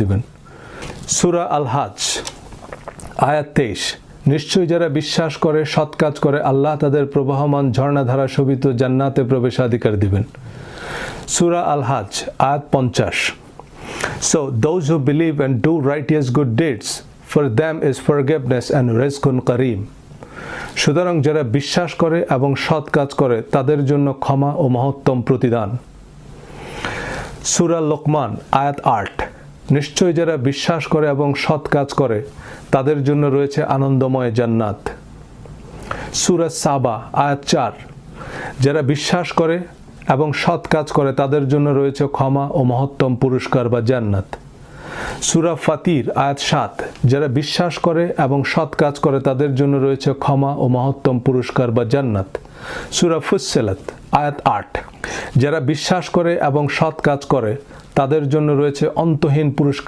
দিবেন। সূরা আল হাজ আয়াত 23, নিশ্চয়ই যারা বিশ্বাস করে সৎ কাজ করে আল্লাহ তাদের প্রবাহমান ঝর্ণাধারা শোভিত জান্নাতে প্রবেশাধিকার দিবেন। সূরা আল হাজ আয়াত 50, So those who believe and do righteous good deeds, for them is forgiveness and rizqun kareem. সুতরাং যারা বিশ্বাস করে এবং সৎ কাজ করে তাদের জন্য ক্ষমা ও মহত্তম প্রতিদান। সূরা লোকমান আয়াত 8, নিশ্চয়ই যারা বিশ্বাস করে এবং সৎ কাজ করে তাদের জন্য রয়েছে আনন্দময় জান্নাত। সূরা সাবা আয়াত 4, যারা বিশ্বাস করে এবং সৎ কাজ করে তাদের জন্য রয়েছে ক্ষমা ও মহত্তম পুরস্কার বা জান্নাত। সূরা ফাতির আয়াত 7, যারা বিশ্বাস করে এবং সৎ কাজ করে তাদের জন্য রয়েছে ক্ষমা ও মহত্তম পুরস্কার বা জান্নাত। সূরা ফুসসিলাত আয়াত 8, যারা বিশ্বাস করে এবং সৎ কাজ করে তাদের জন্য রয়েছে অন্তহীন পুরস্কার